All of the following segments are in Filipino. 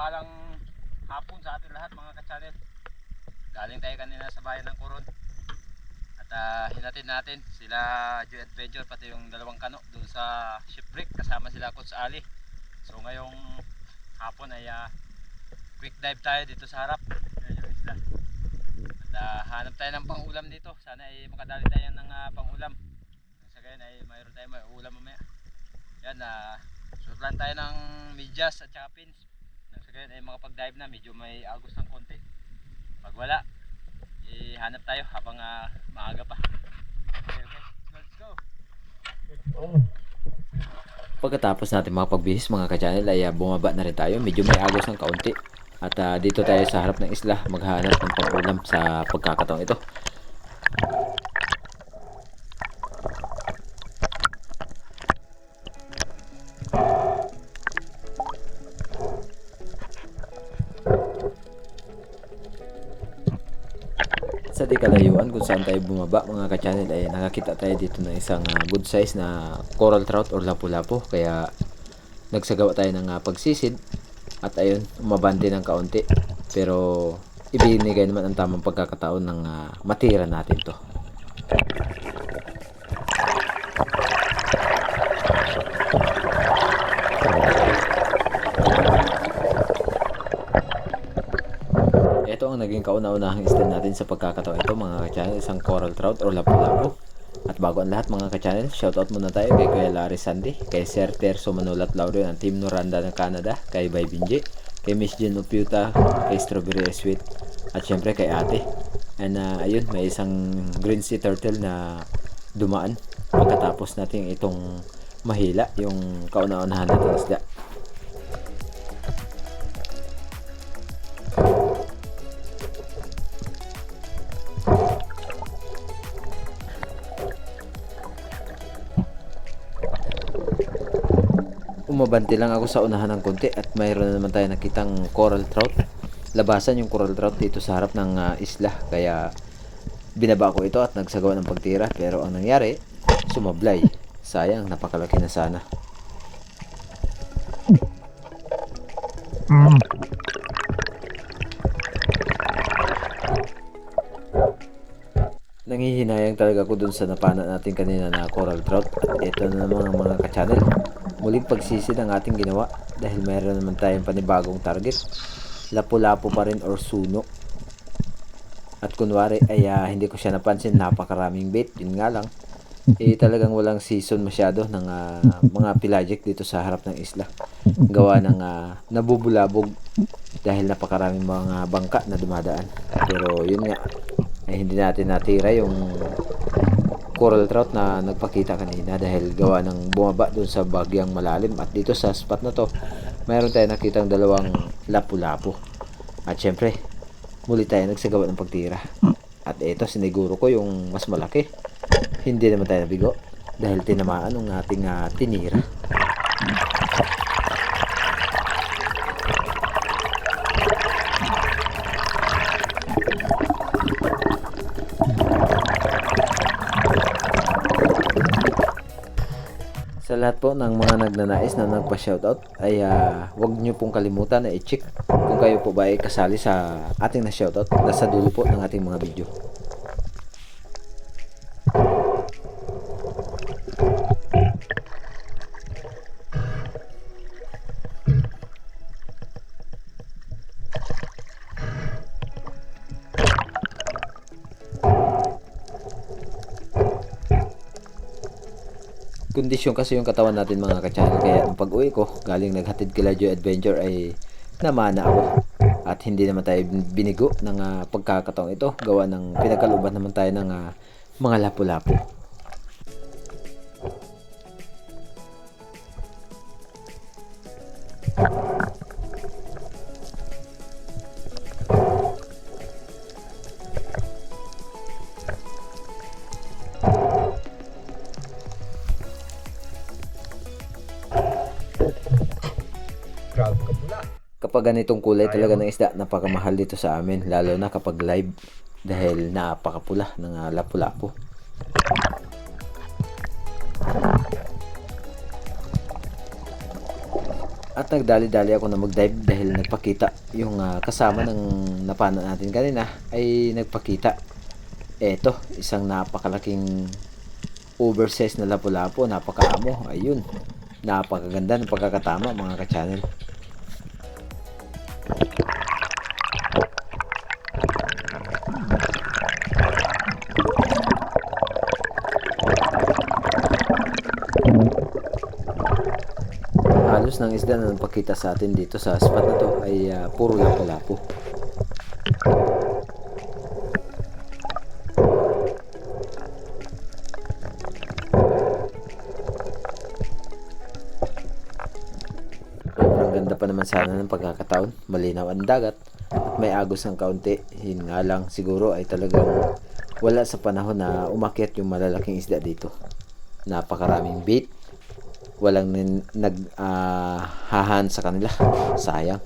Mapagpalang hapon sa ating lahat mga ka-channel. Galing tayo kanina sa bayan ng Coron. At hinatid natin sila Joy Adventure pati yung dalawang kano doon sa shipwreck. Kasama sila Coach Ali. So ngayong hapon ay quick dive tayo dito sa harap. Ayan yung isla. At hanap tayo ng pang-ulam dito. Sana ay makadali tayo ng pang-ulam. Sa gayon ay mayroon tayo may ulam mamaya. Yan, suot tayo ng medyas at saka pins. Sa gayon ay makapag-dive na, medyo may agos ng konti. Pag wala, ihanap tayo habang maaga pa. Okay, let's go. Pagkatapos natin makapagbihis mga ka-channel ay bumaba na rin tayo. Medyo may agos ng kaunti. At dito tayo sa harap ng isla maghanap ng pang-ulam sa pagkakataong ito. Sa di kalayuan kung saan tayo bumaba mga ka-channel ay nakakita tayo dito ng isang good size na coral trout or lapu-lapu, kaya nagsagawa tayo ng pagsisid at ayun, umabante ng kaunti, pero ibinigay naman ang tamang pagkakataon ng matira natin to. Ito ang naging kauna-unahang stand natin sa pagkakataon ito mga ka-channel, isang coral trout or lapu-lapu. At bago ang lahat mga ka-channel, shoutout muna tayo kay Kuya Larry Sandy, kay Sir Terso Manolat Laurel ng Team Noranda ng Canada, kay Bay Binji, kay Miss Jen Upiuta, kay Strawberry Sweet, at syempre kay ate. And ayun, may isang green sea turtle na dumaan pagkatapos natin itong mahila yung kauna-unahan natin isda. Umabante lang ako sa unahan ng konti at mayroon na naman tayo nakitang coral trout. Labasan yung coral trout dito sa harap ng isla, kaya binaba ko ito at nagsagawa ng pagtira, pero ang nangyari, sumablay. Sayang, napakalaki na sana. Nanghihinayang talaga ako dun sa napana natin kanina na coral trout. At ito na naman ang mga ka-channel, muling pagsisid ang ating ginawa dahil mayroon naman tayong panibagong target. Lapu-lapu pa rin or suno. At kunwari ay hindi ko siya napansin, napakaraming bait. Yun nga lang, talagang walang season masyado ng mga pelagic dito sa harap ng isla. Gawa ng nabubulabog dahil napakaraming mga bangka na dumadaan. Pero yun nga, hindi natin natira yung coral trout na nagpakita kanina dahil gawa ng bumaba dun sa bagyang malalim. At dito sa spot na to, mayroon tayo nakitang dalawang lapu-lapu. At syempre, muli tayo nagsagawa ng pagtira. At ito, siniguro ko yung mas malaki. Hindi naman tayo nabigo dahil tinamaan ng ating tinira. Sa lahat po ng mga nagnanais na nagpa-shoutout ay huwag nyo pong kalimutan na i-check kung kayo po ba ay kasali sa ating na-shoutout. Nasa dulo po ng ating mga video. Kondisyon kasi yung katawan natin mga ka-channel, kaya ang pag-uwi ko galing naghatid kila Joy Adventure ay namana ako. At hindi naman tayo binigo ng pagkakataong ito, gawa ng pinagkaluban naman tayo ng mga lapu-lapu. Kapag ganitong kulay talaga ng isda, napakamahal dito sa amin, lalo na kapag live dahil napakapula ng lapu-lapu. At nagdali-dali ako na mag-dive dahil nagpakita yung kasama ng napana natin kanina ay nagpakita. Eto, isang napakalaking oversize na lapu-lapu, napakaamo. Ayun, napakaganda ng pagkakatama mga ka-channel. Halos ng isda na nagpakita sa atin dito sa spot na to ay puro lapu-lapu. Sobrang ganda pa naman sana ng pagkakataon. Malinaw ang dagat at may agos ng kaunti. Yun nga lang siguro ay talagang wala sa panahon na umakyat yung malalaking isda dito. Napakaraming bait. Walang naghahan sa kanila. Sayang.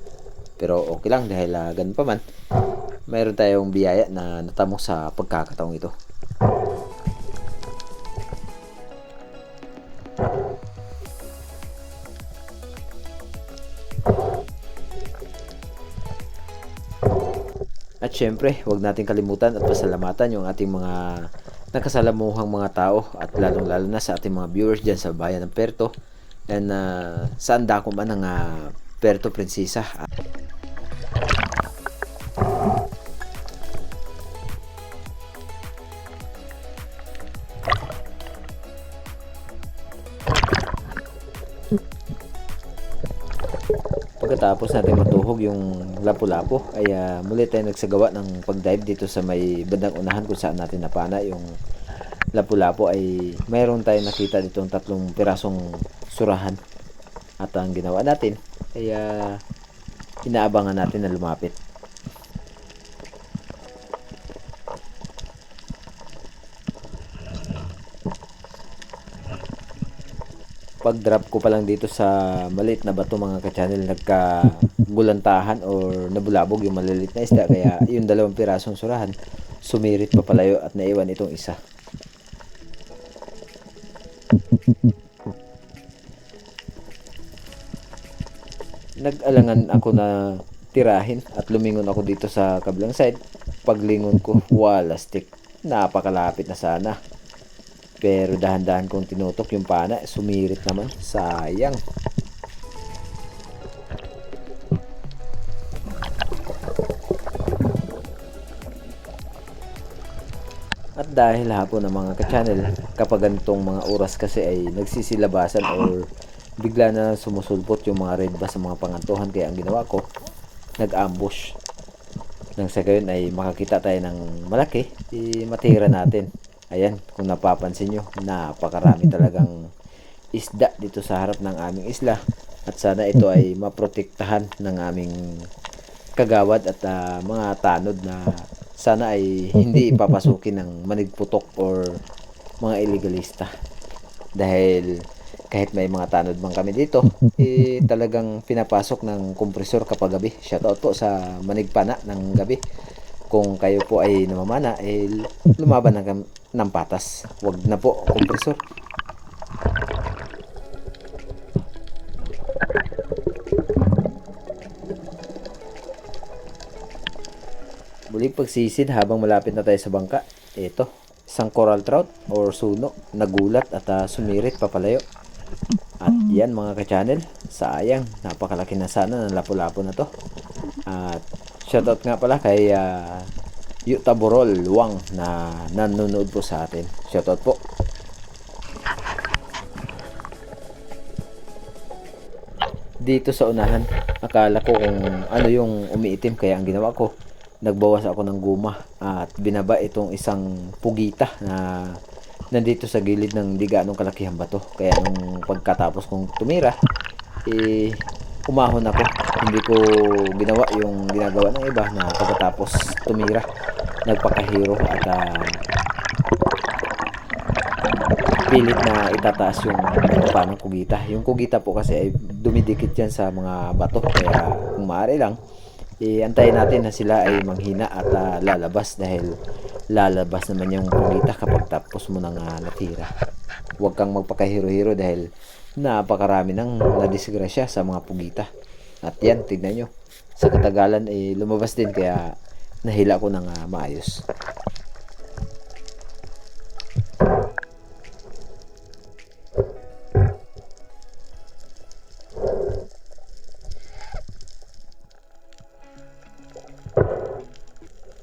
Pero okay lang dahil ganun pa man. Mayroon tayong biyaya na natamo sa pagkakataong ito. At syempre, huwag natin kalimutan at pasalamatan yung ating mga nakasalamuhang mga tao at lalong-lalo na sa ating mga viewers dyan sa bayan ng Puerto and saan dako man ang Puerto Princesa. Pagkatapos natin matuhog yung lapu-lapu ay muli tayo nagsagawa ng pag-dive dito sa may bandang unahan kung saan natin napana yung lapu-lapu. Ay mayroon tayong nakita ditong 3 pirasong surahan at ang ginawa natin ay inaabangan natin na lumapit. Pag drop ko pa lang dito sa maliit na bato mga ka-channel, nagkagulantahan or nabulabog yung maliliit na isda, kaya yung 2 pirasong surahan sumirit pa palayo at naiwan itong isa. Nag-alangan ako na tirahin at lumingon ako dito sa kabilang side. Paglingon ko, wala stick. Napakalapit na sana. Pero dahan-dahan kong tinutok yung pana, sumirit naman. Sayang. At dahil hapon ng mga ka-channel, kapag ganitong mga oras kasi ay nagsisilabasan or bigla na sumusulpot yung mga red bass sa mga pangantuhan, kaya ang ginawa ko, nag-ambush. Nang sa gayon ay makakita tayo ng malaki, matira natin. Ayan, kung napapansin nyo, napakarami talagang isda dito sa harap ng aming isla. At sana ito ay maprotektahan ng aming kagawad at mga tanod na sana ay hindi ipapasukin ng manigputok or mga illegalista. Dahil kahit may mga tanod man kami dito, talagang pinapasok ng kompresor kapag gabi. Shoutout po sa manigpana ng gabi. Kung kayo po ay namamana, lumaban ng patas. Huwag na po kompresor. Muling pagsisid habang malapit na tayo sa bangka. Ito, isang coral trout or suno, nagulat at sumirit papalayo. At yan mga ka-channel, sayang, napakalaki na sana ng lapu-lapu na to. At shoutout nga pala kay Yutaborol Luwang na nanonood po sa atin. Shoutout po. Dito sa unahan, akala ko kung ano yung umiitim, kaya ang ginawa ko, nagbawas ako ng guma at binaba itong isang pugita na nandito sa gilid ng di gaanong kalakihang bato. Kaya nung pagkatapos kong tumira, umahon ako. Hindi ko ginawa yung ginagawa ng iba na pagkatapos tumira, nagpakahiro at pilit na itataas yung panang kugita. Yung kugita po kasi ay dumidikit yan sa mga bato, kaya kung maaari lang, antayin natin na sila ay manghina at lalabas, dahil lalabas naman yung kugita kapag tapos mo nang natira. Huwag kang magpakahiro-hiro dahil napakarami nang nadisgrasya sa mga pugita. At yan, tignan nyo. Sa katagalan lumabas din kaya nahila ko ng maayos.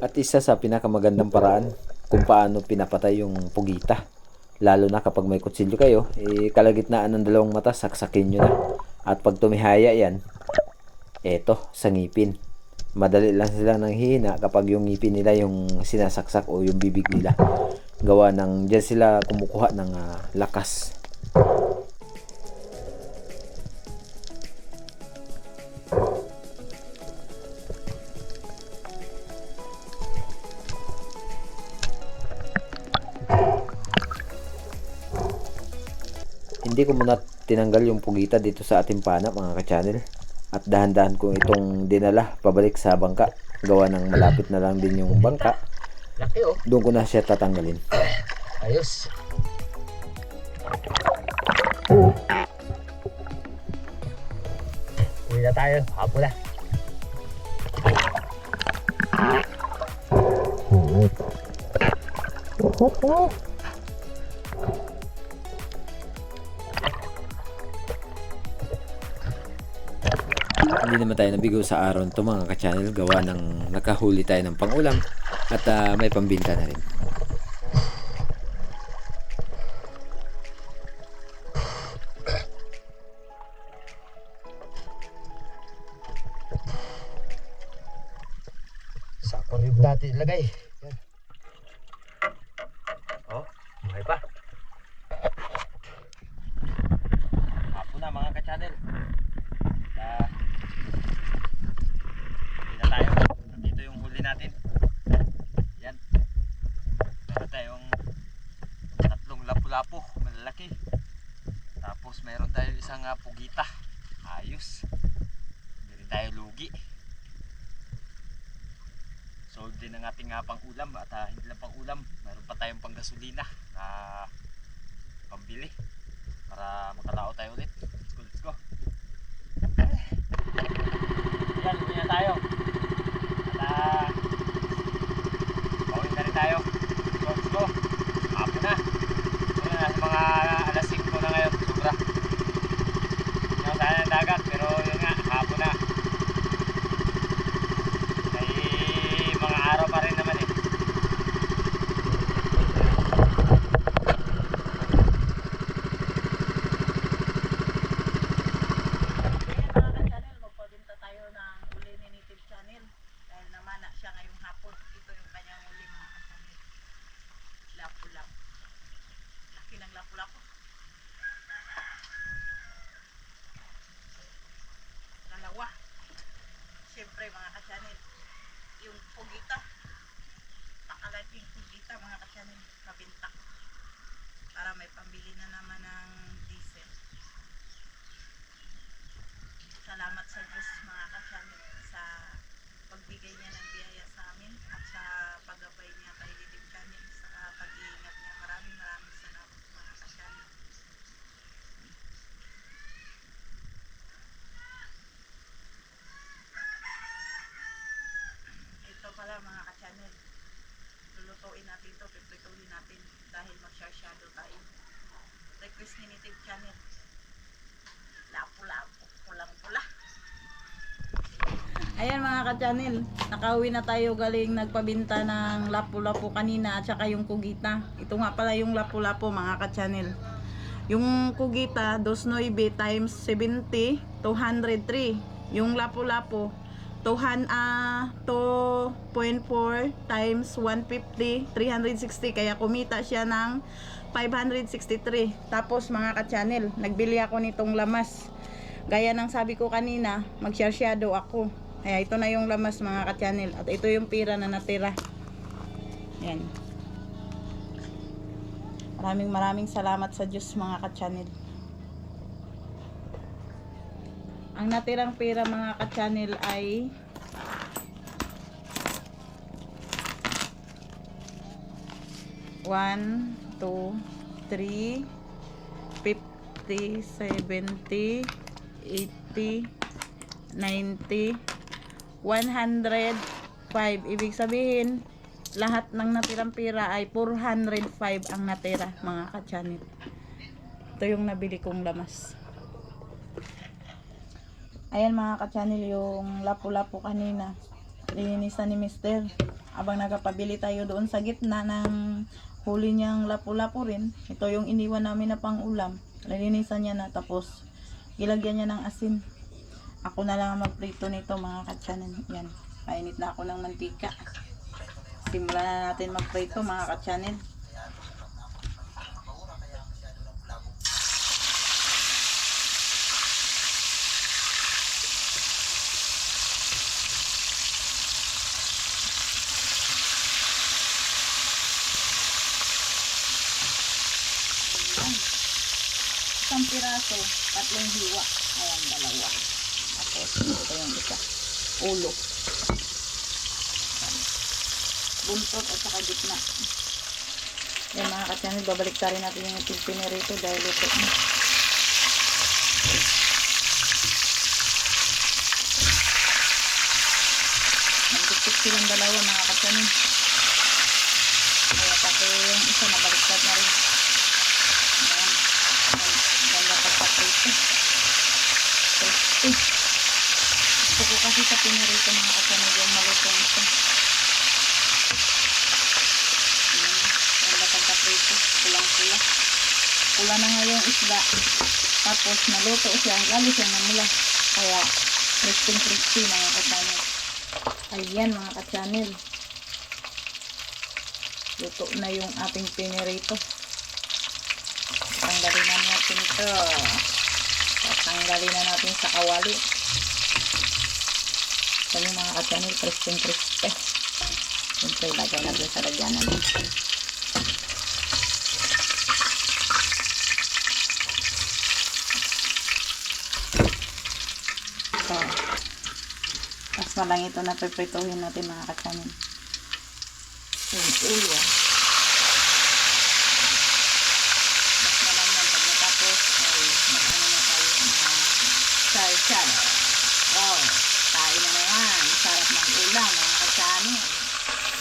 At isa sa pinakamagandang paraan kung paano pinapatay yung pugita, lalo na kapag may kutsilyo kayo, kalagitnaan ng dalawang mata, saksakin nyo na. At pag tumihaya yan, eto, sa ngipin. Madali lang sila nang hihina kapag yung ngipin nila yung sinasaksak o yung bibig nila. Gawa ng dyan sila kumukuha ng lakas. Hindi ko muna tinanggal yung pugita dito sa ating pana, mga ka-channel. At dahan-dahan kong itong dinala pabalik sa bangka. Gawa ng malapit na lang din yung bangka. Laki oh. Doon ko na siya tatanggalin. Ayos. Uwi na tayo. Hapon na. Hindi naman tayo nabigo sa araw nito, mga ka-channel. Gawa ng nakahuli tayo ng pangulam at may pambinta na rin. Sa aquarium natin ilagay. Yan. Oh, buhay pa. Hapon na, mga ka-channel. Hindi na tayo. Nandito yung huli natin. Yan. Meron tayong tatlong lapu-lapu. Malalaki. Tapos meron tayong isang pugita. Ayos. Hindi rin tayo lugi. Sold din ang ating pang-ulam at hindi lang pang-ulam, meron pa tayong pang-gasolina na pambili para makalao tayo ulit. Let's go. Yan, uwi na tayo. At pauwi na rin tayo. Let's go. Hapon na. Ayan, mga alas 5 na ngayon. Sobra. Hindi ako sana ng dagat pero yun nga, hapon na. Araw pa rin naman eh. Magpabinta tayo ng uli ni Native Channel dahil namana siya ngayong hapon. Ito yung kanyang uli, mga ka-channel. Lapu-lapu. Laki ng lapu-lapu. Dalawa. Siyempre, mga ka-channel, yung pugita, pakalating pugita, mga ka-channel, nabinta para may pambili na naman ng diesel. Salamat sa Diyos, mga ka-channel, sa pagbigay niya ng biyaya sa amin at sa paggabay niya kay Native Channel, sa pag-iingat niya. Maraming salamat, mga ka-channel. Ito pala, mga ka-channel, lulutuin natin ito, piprituhin natin dahil mag-shadow tayo. Request ni Native Channel, lapu-lapu, pulang-pula. Ayan, mga ka-channel, nakauwi na tayo galing nagpabinta ng lapu-lapu kanina at saka yung kugita. Ito nga pala yung lapu-lapu, mga ka-channel. Yung kugita, 2.9 times 70, 203. Yung lapu-lapu, 2.4 times 150, 360. Kaya kumita siya ng 563. Tapos, mga ka-channel, nagbili ako nitong lamas. Gaya ng sabi ko kanina, mag-shadow ako. Kaya ito na yung lamas, mga ka-channel. At ito yung pira na natira. Yan. Maraming salamat sa Diyos, mga ka-channel. Ang natirang pera, mga ka-channel, ay 1, 2, 3, 60, 70, 80, 90, 105. Ibig sabihin, lahat ng natirang pera ay 405 ang natira, mga ka-channel. Ito yung nabili kong lamas. Ayan mga ka-channel, yung lapu-lapu kanina. Lininisan ni Mister. Abang nagpabili tayo doon sa gitna ng huli niyang lapu-lapu rin. Ito yung iniwan namin na pang ulam. Lininisan niya na, tapos ilagyan niya ng asin. Ako na lang magprito nito mga ka-channel. Yan, painit na ako ng mantika. Simulan na natin magprito mga ka-channel. Isang piraso, 3 hiwa. Ayan, 2. Tapos, ito yung isa. Ulo. Buntot at saka gitna. Yan mga ka-channel, babalik rin natin yung pinirito dahil ito na. Nagdiktik silang 2 mga ka-channel. Kaya pati yung isa nabaliktad na rin. Ayan. Ganda pagpaprito. Crispy. Gusto ko kasi sa pinirito mga ka-channel yung malutong isa. Pagkaprito, pulang-pula. Pula na nga yung isda. Tapos naluto siya, lalo siyang namula. Kaya crispy mga ka-channel. Ayan mga ka-channel. Luto na yung ating pinirito. Tanggalin na natin ito. Tanggalin na natin sa kawali. Ito yung mga ka-channel, crispy. Siyempre, lagay natin sa lagyanan. Tapos na lang ito na piprituhin natin mga ka-channel. Yung ulo. Tapos na lang yan. Pag natapos, ay mag-ano na tayo na char-char. Wow! Tayo na naman. Sarap ng ulam mga ka-channel.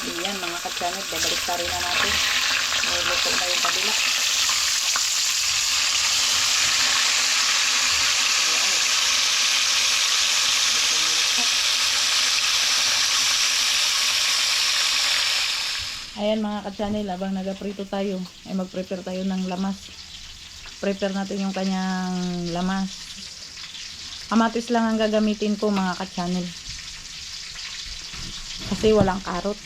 Ayan mga ka-channel. Babalik rin na natin. Luto na yung kabila. Ayan mga ka-channel, habang nagaprito tayo, ay mag-prepare tayo ng lamas. Prepare natin yung kanyang lamas. Kamatis lang ang gagamitin ko mga ka-channel. Kasi walang karot.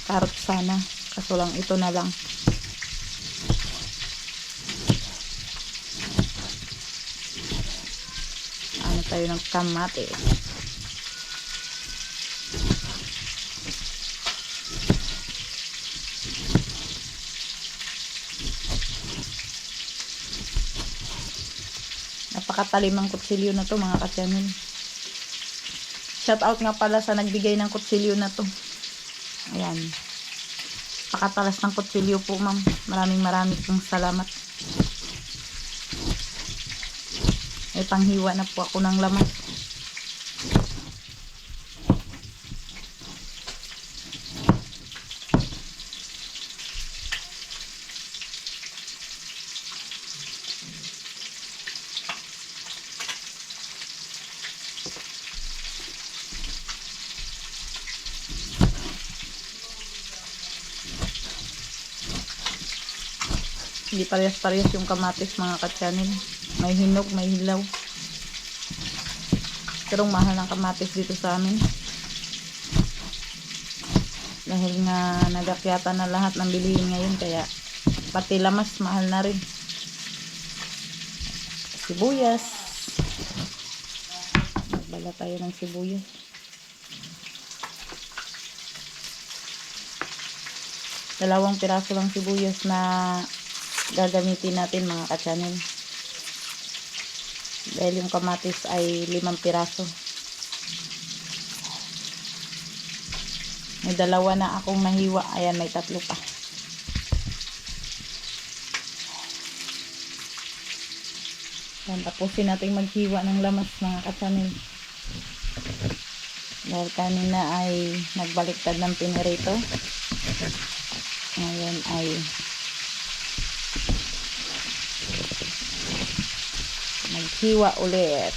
Karot sana. Kaso lang ito na lang. Ano tayo ng kamatis. Napakatalim ang kutsilyo na to mga ka-channel. Shout out nga pala sa nagbigay ng kutsilyo na to. Ayan. Pakatalas ng kutsilyo po ma'am. Maraming pong salamat. Ay panghiwa na po ako ng laman. Hindi parehas-parehas yung kamatis mga ka-channel. May hinog, may hilaw. Pero mahal ng kamatis dito sa amin. Dahil nga nagakyata na lahat ng bilihin ngayon. Kaya pati lamas mahal na rin. Sibuyas. Magbala tayo ng sibuyas. Dalawang piraso lang sibuyas na gagamitin natin mga ka-channel. Dahil yung kamatis ay 5 piraso. May 2 na akong nahiwa. Ayan, may 3 pa. Yan, tapusin natin maghiwa ng lamas mga ka-channel. Dahil kanina ay nagbaliktad ng pinirito. Ngayon ay maghiwa ulit.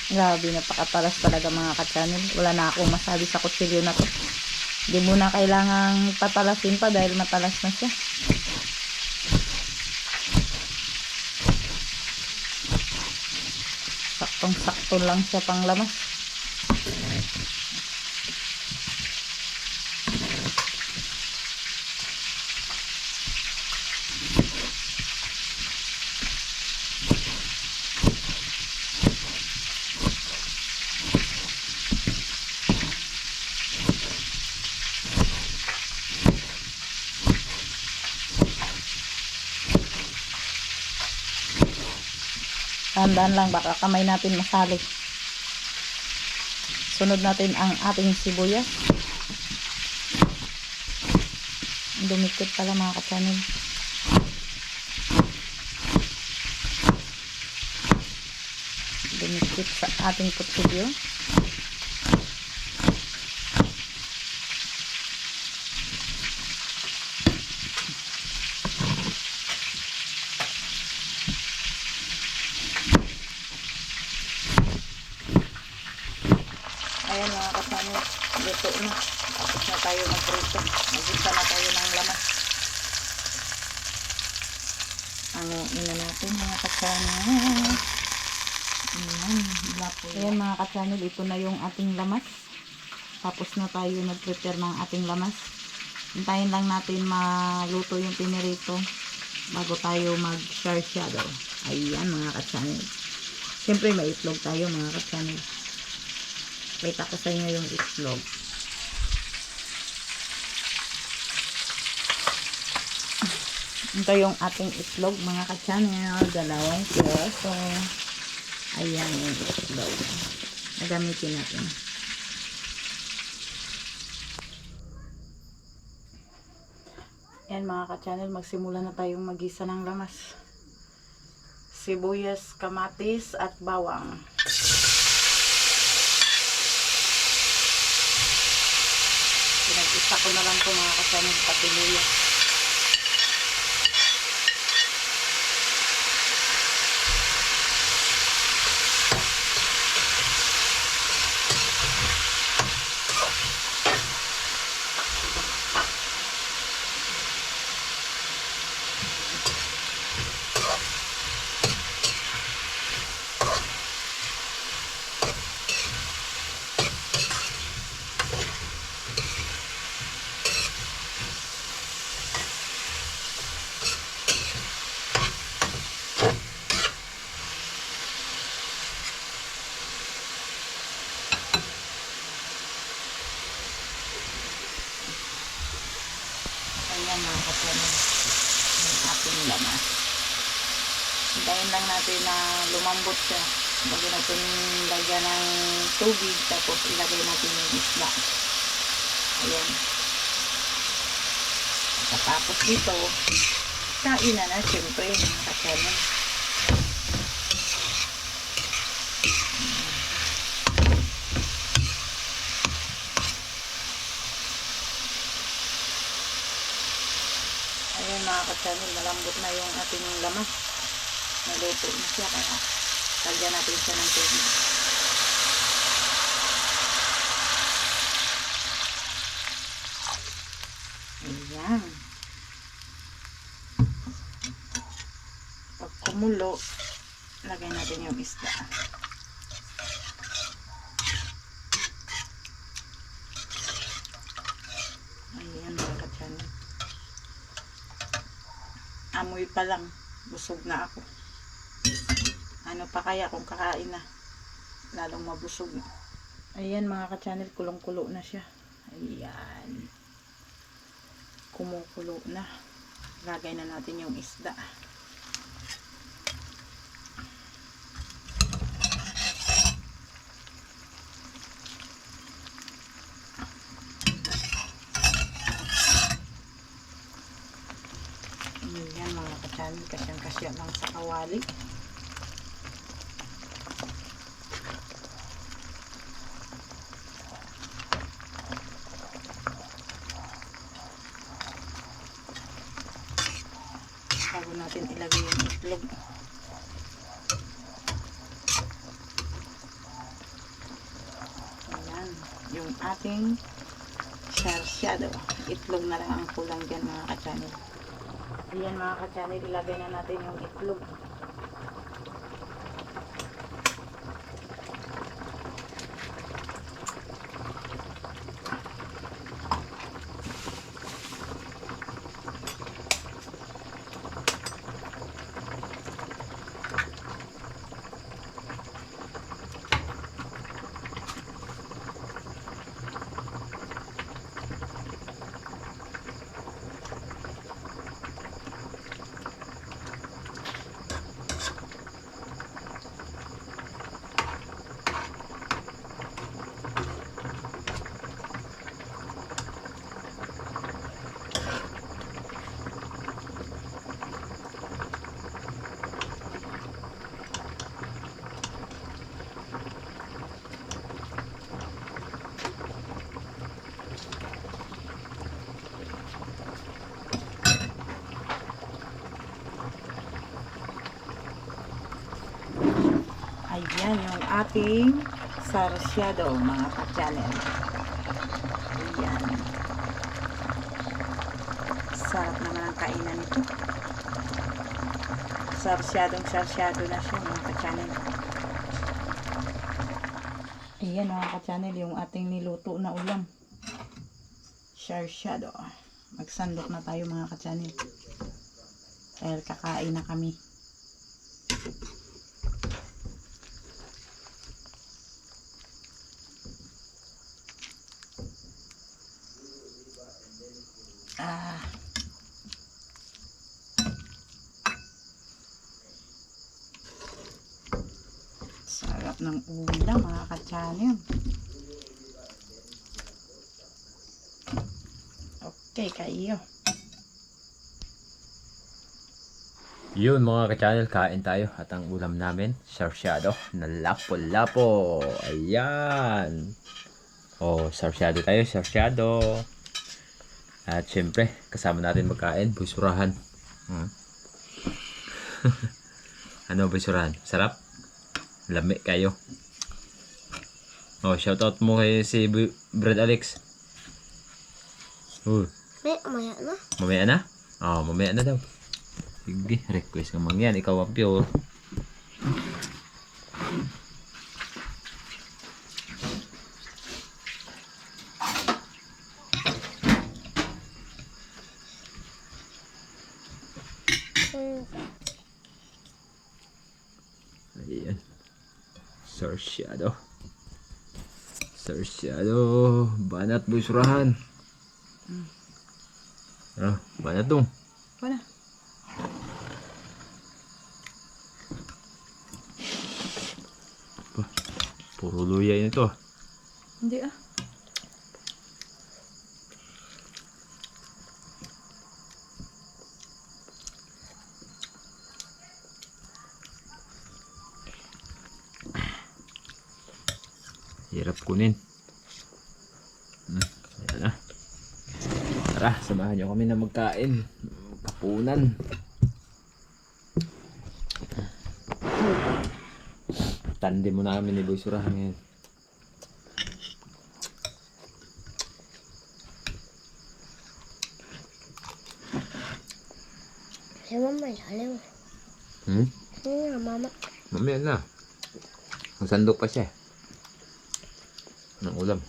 Grabe, napakatalas talaga mga ka-channel. Wala na akong masabi sa kutsilyo na to. Hindi mo na kailangang patalasin pa dahil matalas na siya. Saktong-sakto lang siya pang lamas. Tandaan lang, baka kamay natin masali. Sunod natin ang ating sibuyas. Dumikit pala mga ka-channel. Dumikit sa ating kutsilyo. Ayan mga ka-channel, luto na. Tapos na tayo magprito. Mag-isa na tayo ng lamas. Anguin na natin mga ka-channel. Ayan mga ka-channel, ito na yung ating lamas. Tapos na tayo nag-prepare ng ating lamas. Hintayin lang natin maluto yung pinirito bago tayo mag-sharshadow. Ayan mga ka-channel. Siyempre may itlog tayo mga ka-channel. Kita ko sa inyo yung itlog. Ito yung ating itlog mga ka-channel. Dalawang piraso. Ayan yung itlog. Nagamitin natin. Ayan mga ka-channel. Magsimula na tayong magisa ng lamas. Sibuyas, kamatis at bawang. Pinag-isa ko na lang ito mga ka-channel, pati luya. Ayan mga ka-channel, yung ating lamas. Hintayin lang natin na lumambot siya. Bago natin lagyan ng tubig, tapos ilagay natin yung isda. Ayan. Tapos dito, kain na syempre mga ka-channel. Ayan mga ka-channel, malambot na yung ating lamas. Naluto na siya, kaya lagyan natin siya ng tubig. Ayan. Pag kumulo, lagay natin yung isda. Ayan mga ka-channel. Amoy pa lang, busog na ako. Ano pa kaya kung kakain na, lalong mabusog. Ayan mga ka-channel, kulong-kulo na siya. Ayan, kumukulo na. Lagay na natin yung isda. Siya lang sa kawali. Bago natin ilagay yung itlog. Ayan. Yung ating sarsyado. Itlog na lang ang kulang dyan mga ka-channel. Ayan mga ka-channel, ilagay na natin yung itlog. Ayan yung ating sarsyado mga ka-channel. Ayan. Sarap naman ang kainan nito. Sarsyado na siya mga ka-channel. Ayan mga ka-channel yung ating niluto na ulam. Sarsyado. Magsandok na tayo mga ka-channel. Dahil kakain na kami. Sarap ng ulam mga ka-channel. Okay, kayo. Yun mga ka-channel, kain tayo at ang ulam namin, sarsyado na lapo-lapo. Ayan. Oh, sarsyado tayo, sarsyado. At syempre, kasama natin magkain, busurahan. Ano busurahan? Sarap? Lami kayo. Oh, shoutout mo kay si Brad Alex. Mamaya na. Mamaya na? Oh, mamaya na daw. Sige, request ka man yan. Ikaw ang pure. Ayan. Sarsyado. Sarsyado. Banat busurahan. Banat dong. Wala. Puro luya yun ito. Hindi ah. Hirap kunin. Ayan na. Tara, samahan nyo kami na magkain. Kapunan. Tandem mo na kami ni Boy Surahan ngayon. Si mama ilalim. Hindi nga mama. Mamaya na. Magsandok pa siya. Ng ulam.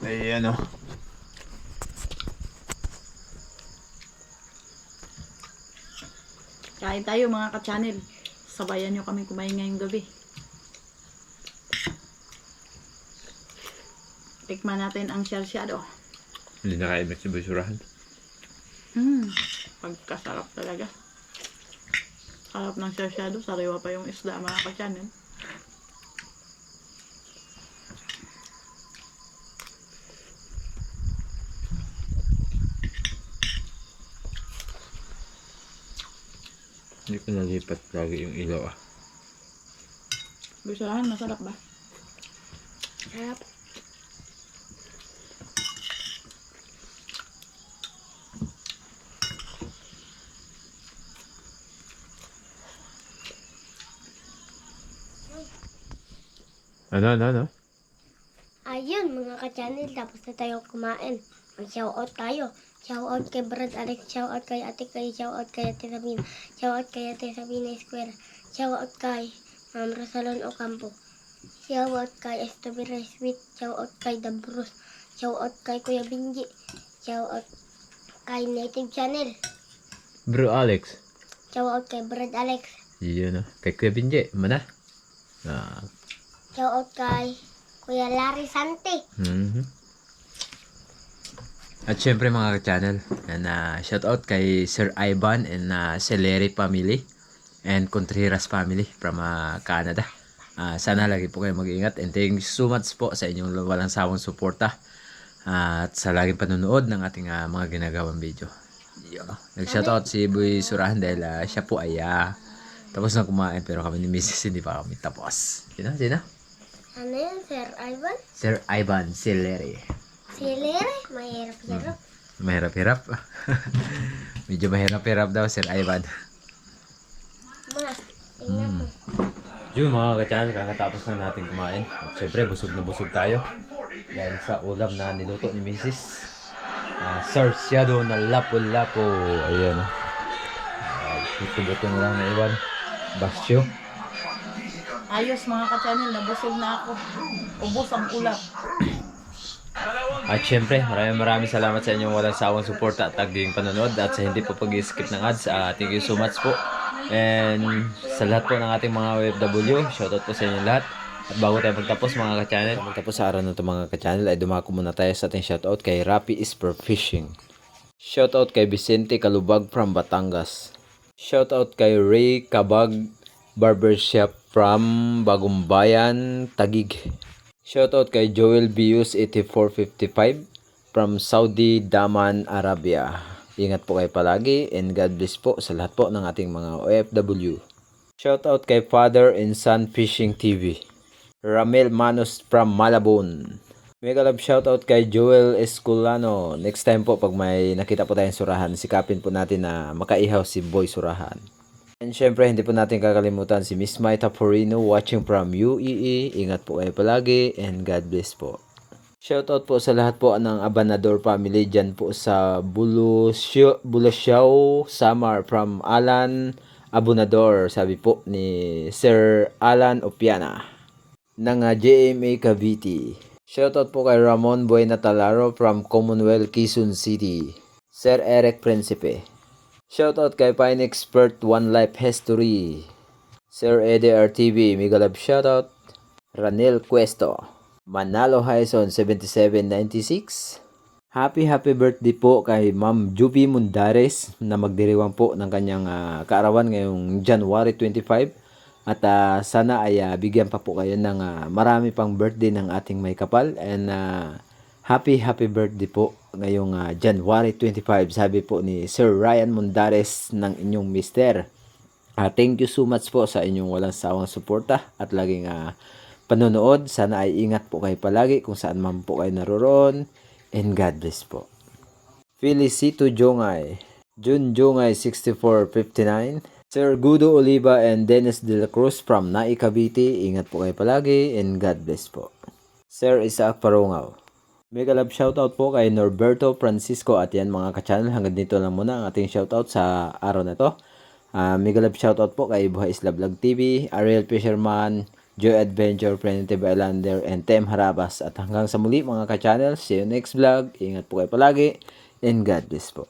Ayan o. Kain tayo mga ka-channel. Sabayan nyo kami kumain ngayong gabi. Tikman natin ang sarsyado. Hindi na kaibig si Busurahan. Pagkasarap talaga. Sarap ng sarsyado. Sariwa pa yung isda, mga ka-channel. Hindi ko nalipat lagi yung ilaw ah. Busurahan, masarap ba? Sarap. Ano? Ayun, mga ka-channel, tapos na tayo kumain. Mag-shoutout tayo. Shoutout kay Brad Alex, shoutout kay Ate Kay, shoutout kay Ate Sabina, shoutout kay Ate Sabina Escuela, shoutout kay Ma'am Rosalon Ocampo, shoutout kay Estubira Sweet, shoutout kay The Bruce, shoutout kay Kuya Binji, shoutout kay Native Channel, Bro Alex. shoutout kay Brad Alex, Yun ah. Kay Kuya Binje. Mana? Ah. shoutout kay Kuya Larry Sante. At syempre mga ka-channel, and shout out kay Sir Ivan and Celeri family and Contreras family from Canada. Sana lagi po kayo mag-ingat and thank you so much po sa inyong walang sawang suporta at sa laging panonood ng ating mga ginagawang video. Nag-shout out si Boy Surahan dahil siya po ay tapos na kumain pero kami ni Mrs. hindi pa kami tapos. Sino? Ano yun, Sir Ivan? Sir Ivan Celeri. Si Lere, mahirap-hirap. Mahirap-hirap. Medyo mahirap-hirap daw, Sir Ivan. Ma, tingnan mo. Yun mga ka-channel, kakatapos na natin kumain. At syempre, busog na busog tayo. Dahil sa ulam na niluto ni Mrs. Sarsyado na lapo-lapo. Ayan. Buto-buto na lang na iwan. Basyo. Ayos mga ka-channel, nabusog na ako. Ubos ang ulam. At syempre, maraming salamat sa inyong walang sawang suporta at tagding panonood at sa hindi po pag-skip ng ads. Thank you so much po. And sa lahat po ng ating mga OFW, shoutout po sa inyo lahat. At bago tayo magtapos mga ka-channel, magtapos sa araw na ito mga ka-channel, ay dumako muna tayo sa ating shoutout kay Rapi is for Fishing. Shoutout kay Vicente Calubag from Batangas. Shoutout kay Ray Kabag Barbershop from Bagumbayan, Taguig. Shoutout kay Joel Bius 8455 from Saudi Daman, Arabia. Ingat po kayo palagi and God bless po sa lahat po ng ating mga OFW. Shoutout kay Father and Son Fishing TV. Ramel Manos from Malabon. Mega love shoutout kay Joel Esculano. Next time po pag may nakita po tayong surahan, sikapin po natin na makaihaw si Boy Surahan. And syempre, hindi po natin kakalimutan si Miss Maita Porino watching from UAE. Ingat po kayo palagi and God bless po. Shoutout po sa lahat po ng Abanador family dyan po sa Bulusyaw, Samar from Alan Abunador. Sabi po ni Sir Alan Opiana ng JMA Cavite. Shoutout po kay Ramon Buena Talaro from Commonwealth, Quezon City. Sir Eric Principe. Shoutout kay Pine Expert One Life History. Sir Eddie RTV, mega love shoutout. Ranel Cuesto. Manalo Hyson 7796. Happy birthday po kay Ma'am Juby Mundares na magdiriwang po ng kanyang kaarawan ngayong January 25. At sana ay bigyan pa po kayo ng marami pang birthday ng ating may kapal. And happy birthday po ngayong January 25, sabi po ni Sir Ryan Mundares ng inyong mister. Thank you so much po sa inyong walang sawang suporta at laging panonood. Sana ay ingat po kayo palagi kung saan man po kayo naroroon. And God bless po. Felicito Jongay, Jun Jongay 6459, Sir Gudo Oliva and Dennis De La Cruz from Nai Cavite. Ingat po kayo palagi and God bless po. Sir Isaac Parongaw. Mega love shoutout po kay Norberto Francisco at yan mga ka-channel. Hanggang dito lang muna ang ating shoutout sa araw na to. Mega love shoutout po kay Buhay Isla Vlog TV, Ariel Fisherman, Joy Adventure, Primitive Islander, and Tem Harabas. At hanggang sa muli mga ka-channel, see you next vlog. Ingat po kayo palagi and God bless po.